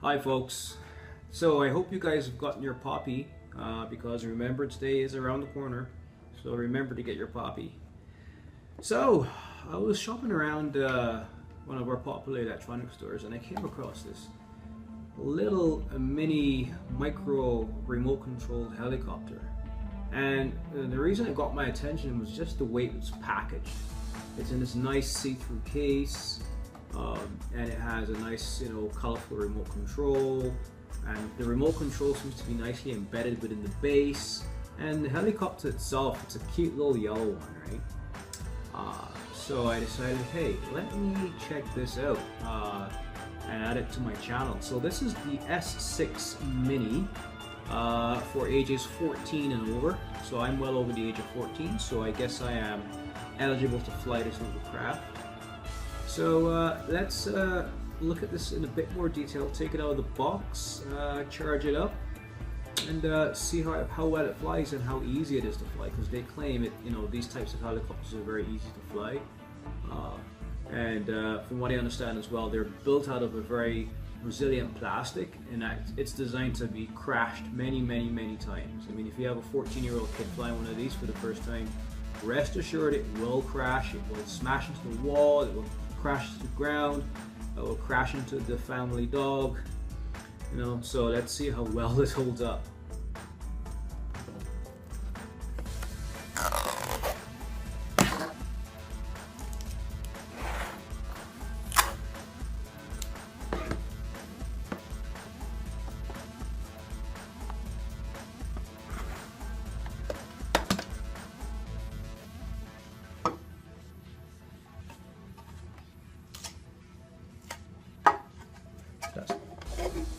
Hi folks, so I hope you guys have gotten your poppy because Remembrance Day is around the corner, so remember to get your poppy. So I was shopping around one of our popular electronic stores and I came across this little mini micro remote controlled helicopter, and the reason it got my attention was just the way it was packaged. It's in this nice see-through case. And it has a nice, colorful remote control, and the remote control seems to be nicely embedded within the base. And the helicopter itself, it's a cute little yellow one, right? So I decided, hey, let me check this out and add it to my channel. So this is the S6 Mini for ages 14 and over. So I'm well over the age of 14, so I guess I am eligible to fly this little craft. So let's look at this in a bit more detail, take it out of the box, charge it up, and see how well it flies and how easy it is to fly, because they claim it, these types of helicopters are very easy to fly. And from what I understand as well, they're built out of a very resilient plastic, and that it's designed to be crashed many times. I mean, if you have a 14-year-old kid flying one of these for the first time, rest assured it will crash, it will smash into the wall, it will crash to the ground, it will crash into the family dog, so let's see how well this holds up.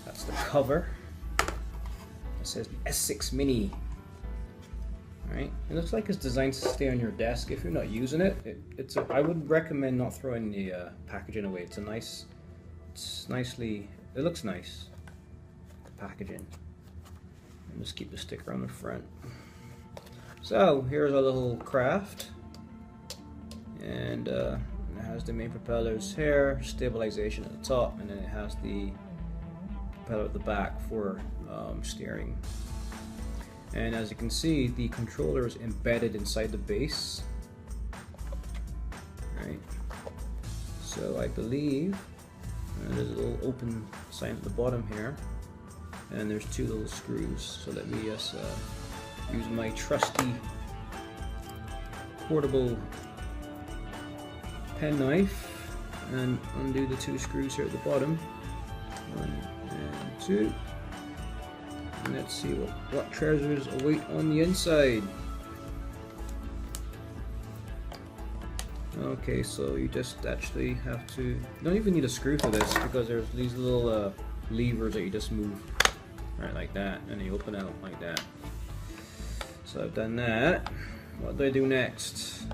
That's the cover. It says the S6 Mini. Alright, it looks like it's designed to stay on your desk if you're not using it. I would recommend not throwing the packaging away. It looks nice, the packaging. And just keep the sticker on the front. So here's our little craft, and it has the main propellers here, stabilization at the top, and then it has the propeller at the back for steering. And as you can see, the controller is embedded inside the base. Right. So I believe there's a little open sign at the bottom here, and there's two little screws. So let me just use my trusty portable pen knife and undo the two screws here at the bottom. 1 and 2. And let's see what treasures await on the inside. Okay, so you just actually have to, you don't even need a screw for this, because there's these little levers that you just move right like that, and they open out like that. So I've done that. What do I do next?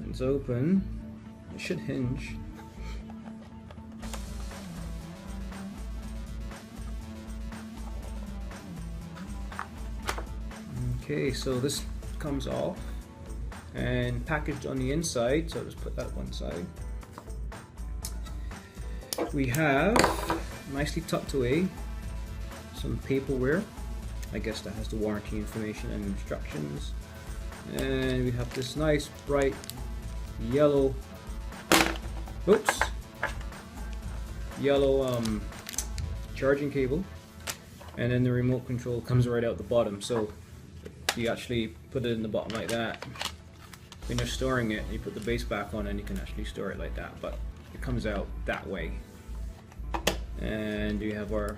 It's open. It should hinge. Okay, so this comes off and packaged on the inside, so I'll just put that one side. We have, nicely tucked away, some paperware. I guess that has the warranty information and instructions. And we have this nice bright yellow, charging cable, and then the remote control comes right out the bottom. So you actually put it in the bottom like that. When you're storing it, you put the base back on and you can actually store it like that, but it comes out that way. And we have our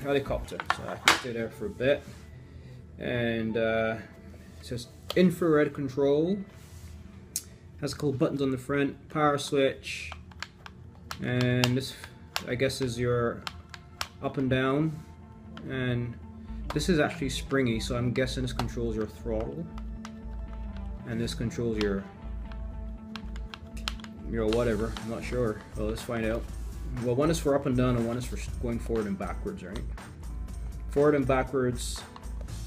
helicopter, so I can stay there for a bit. And it says infrared control. Has a couple buttons on the front, power switch, and this I guess is your up and down, and this is actually springy, so I'm guessing this controls your throttle, and this controls your whatever, I'm not sure. Well, let's find out. Well, one is for up and down and one is for going forward and backwards, right? Forward and backwards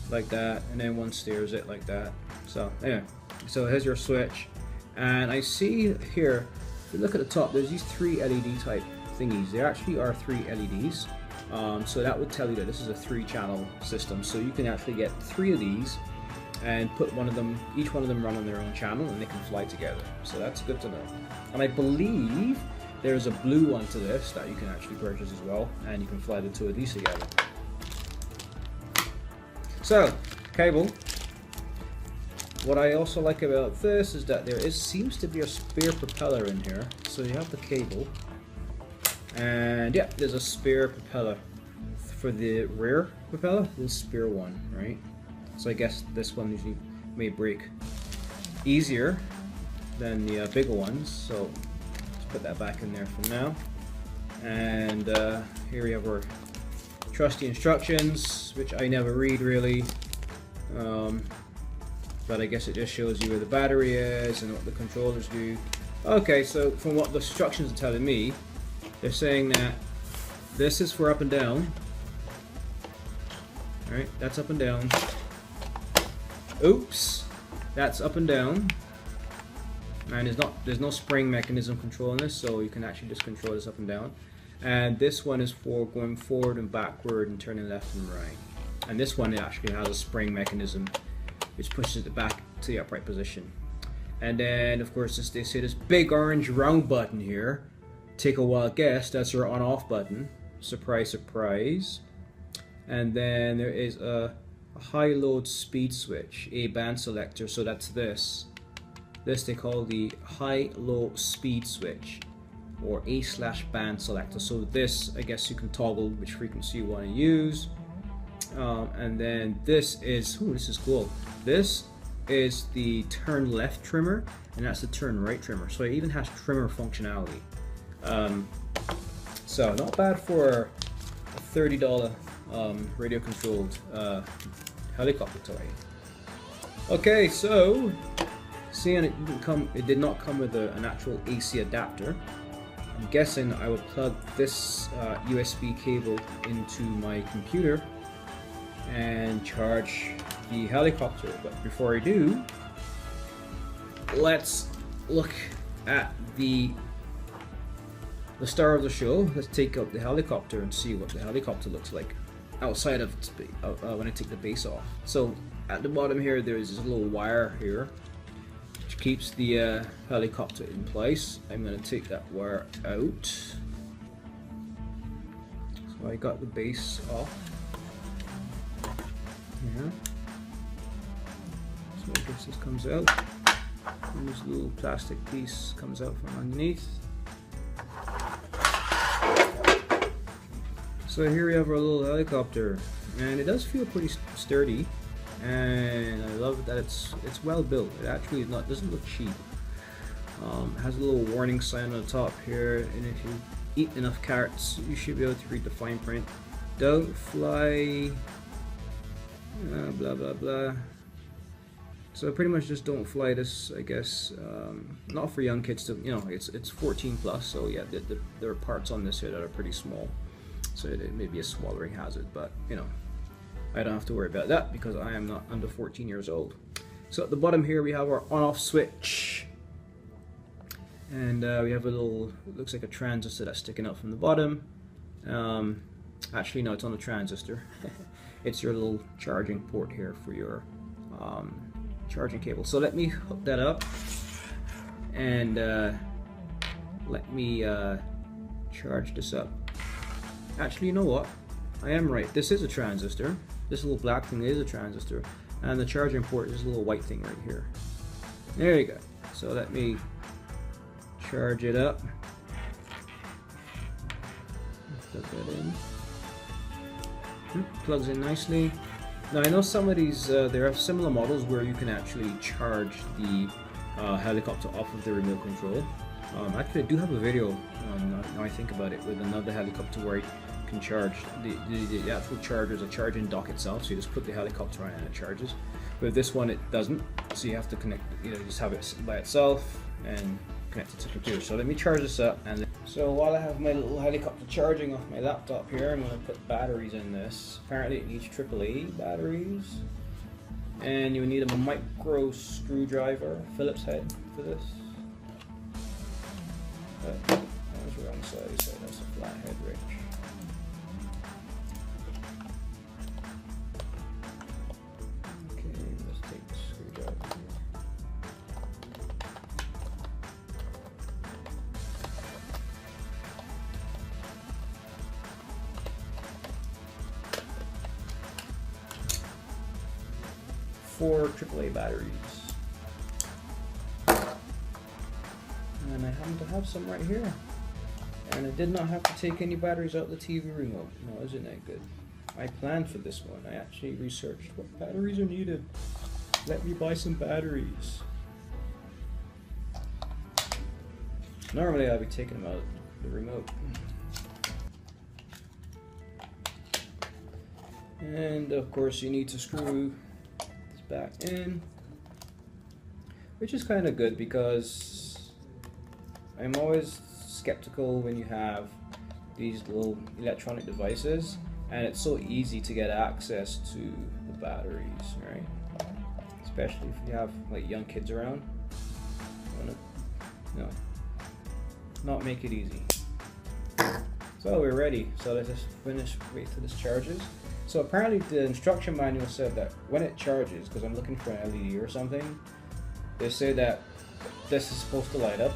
like that, and then one steers it like that. So anyway, so here's your switch. And I see here, if you look at the top, there's these 3 LED type thingies. There actually are 3 LEDs. So that would tell you that this is a 3-channel system. So you can actually get 3 of these and put each one of them run on their own channel, and they can fly together. So that's good to know. And I believe there's a blue one to this that you can actually purchase as well, and you can fly the 2 of these together. So, cable. What I also like about this is that there seems to be a spare propeller in here. So you have the cable, and yeah, there's a spare propeller for the rear propeller. There's a spare one, right? So I guess this one usually may break easier than the bigger ones. So let's put that back in there for now. And here we have our trusty instructions, which I never read really. But I guess it just shows you where the battery is and what the controllers do. Okay, so from what the instructions are telling me, they're saying that this is for up and down. Alright, that's up and down. Oops, that's up and down. And there's no spring mechanism controlling this, so you can actually just control this up and down. And this one is for going forward and backward and turning left and right. And this one actually has a spring mechanism which pushes it back to the upright position. And then of course they say this big orange round button here, take a wild guess, that's your on off button. Surprise, surprise. And then there is a high load speed switch, a band selector, so that's this they call the high low speed switch, or A/band selector. So this, I guess you can toggle which frequency you want to use. And then this is cool. This is the turn left trimmer, and that's the turn right trimmer. So it even has trimmer functionality. So not bad for a $30 radio controlled helicopter toy. Okay, so seeing it did not come with an actual AC adapter, I'm guessing I would plug this USB cable into my computer and charge the helicopter. But before I do, let's look at the star of the show. Let's take out the helicopter and see what the helicopter looks like outside of when I take the base off. So at the bottom here, there's this little wire here which keeps the helicopter in place. I'm going to take that wire out. So I got the base off here. So I guess this comes out, and this little plastic piece comes out from underneath. So here we have our little helicopter, and it does feel pretty sturdy, and I love that it's well built. It actually doesn't look cheap. It has a little warning sign on the top here, and if you eat enough carrots, you should be able to read the fine print. Don't fly, blah blah blah. So pretty much just don't fly this, I guess. Not for young kids to, it's 14 plus. So yeah, there are parts on this here that are pretty small. So it may be a swallowing hazard, but I don't have to worry about that because I am not under 14 years old. So at the bottom here we have our on-off switch, and we have a little, it looks like a transistor that's sticking out from the bottom. Actually no, it's on the transistor. It's your little charging port here for your charging cable. So let me hook that up, and let me charge this up. Actually, you know what? I am right. This is a transistor. This little black thing is a transistor, and the charging port is a little white thing right here. There you go. So let me charge it up. Plug that in. Plugs in nicely. Now I know some of these, there are similar models where you can actually charge the helicopter off of the remote control. Actually, I do have a video, now I think about it, with another helicopter where I can charge the actual charger is a charging dock itself, so you just put the helicopter on and it charges. With this one it doesn't, so you have to connect, just have it by itself and connect it to the computer. So let me charge this up, and so while I have my little helicopter charging off my laptop here, I'm going to put batteries in this. Apparently it needs AAA batteries, and you need a micro screwdriver, Phillips head for this. That was around the side, so that's a flathead wrench. Okay, let's take the screwdriver here. Four AAA batteries. And I happen to have some right here. And I did not have to take any batteries out of the TV remote. No, isn't that good? I planned for this one. I actually researched what batteries are needed. Let me buy some batteries. Normally I'll be taking them out of the remote. And of course you need to screw this back in, which is kind of good because I'm always skeptical when you have these little electronic devices and it's so easy to get access to the batteries, right? Especially if you have like young kids around. No, not make it easy. So we're ready. So let's just wait till this charges. So apparently the instruction manual said that when it charges, because I'm looking for an LED or something, they say that this is supposed to light up.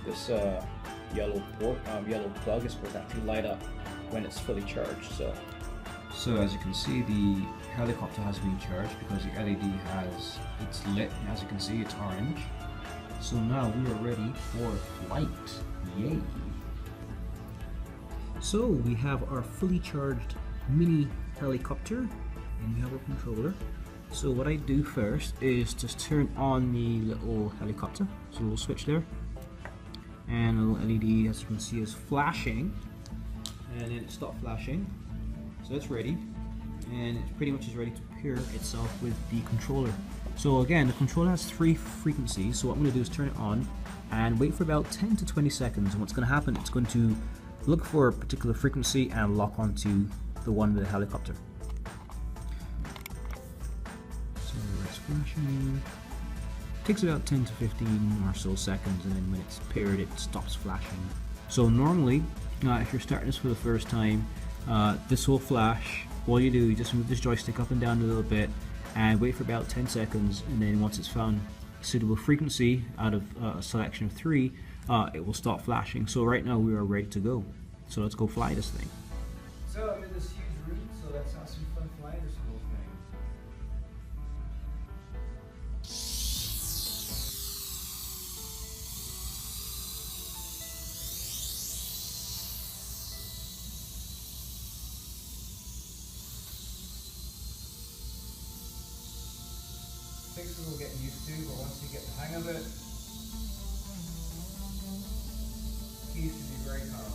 This yellow plug is supposed to actually light up when it's fully charged. So as you can see, the helicopter has been charged because the LED it's lit. As you can see, it's orange. So now we are ready for flight. Yay! So we have our fully charged mini helicopter and we have a controller. So what I do first is just turn on the little helicopter. So we'll switch there. And a little LED, as you can see, is flashing. And then it stopped flashing. So it's ready. And it pretty much is ready to pair itself with the controller. So again, the controller has 3 frequencies. So what I'm going to do is turn it on and wait for about 10 to 20 seconds. And what's going to happen, it's going to look for a particular frequency and lock onto the one with the helicopter. So it's flashing. It takes about 10 to 15 or so seconds, and then when it's paired, it stops flashing. So normally, if you're starting this for the first time, this will flash. All you do, you just move this joystick up and down a little bit and wait for about 10 seconds, and then once it's found a suitable frequency out of a selection of 3, it will stop flashing. So right now we are ready to go. So let's go fly this thing. So I'm in this huge room, so let's have some fun flying this little thing. Takes a little getting used to, but once you get the hang of it, it used to be very calm.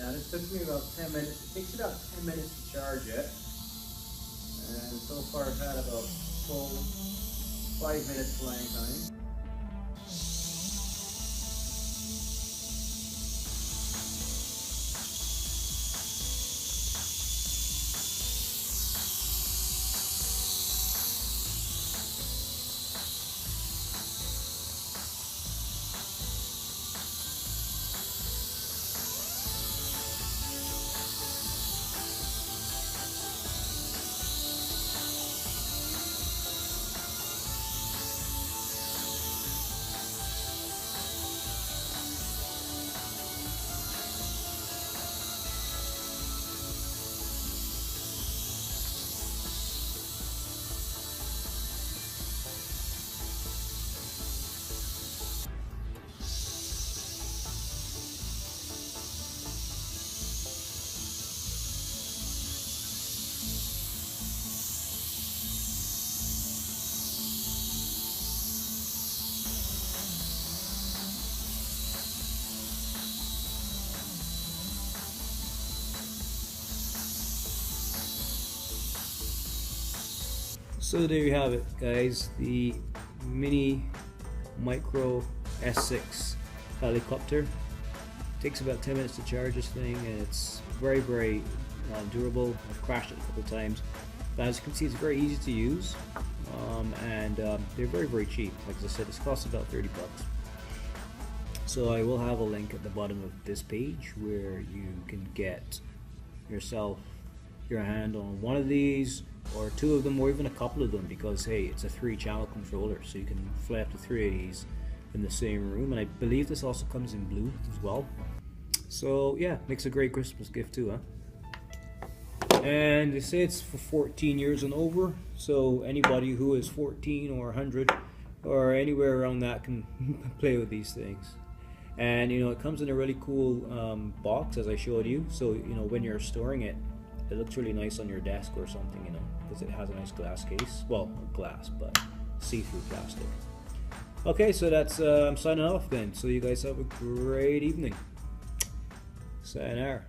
Now this took me about 10 minutes. It takes about 10 minutes to charge it. And so far I've had about 5 minutes flying time. So there you have it, guys, the mini micro S6 helicopter. Takes about 10 minutes to charge this thing, and it's very durable. I've crashed it a couple times, but as you can see, it's very easy to use, and they're very cheap. Like I said, this costs about 30 bucks. So I will have a link at the bottom of this page where you can get yourself your hand on one of these, or two of them, or even a couple of them, because hey, it's a 3-channel controller, so you can fly up to 3 of these in the same room. And I believe this also comes in blue as well. So yeah, makes a great Christmas gift too, huh? And they say it's for 14 years and over, so anybody who is 14 or 100 or anywhere around that can play with these things. And you know, it comes in a really cool box, as I showed you, so you know, when you're storing it, it looks really nice on your desk or something, you know, because it has a nice glass case. Well, not glass, but see-through plastic. Okay, so that's I'm signing off then. So you guys have a great evening. Sayonara.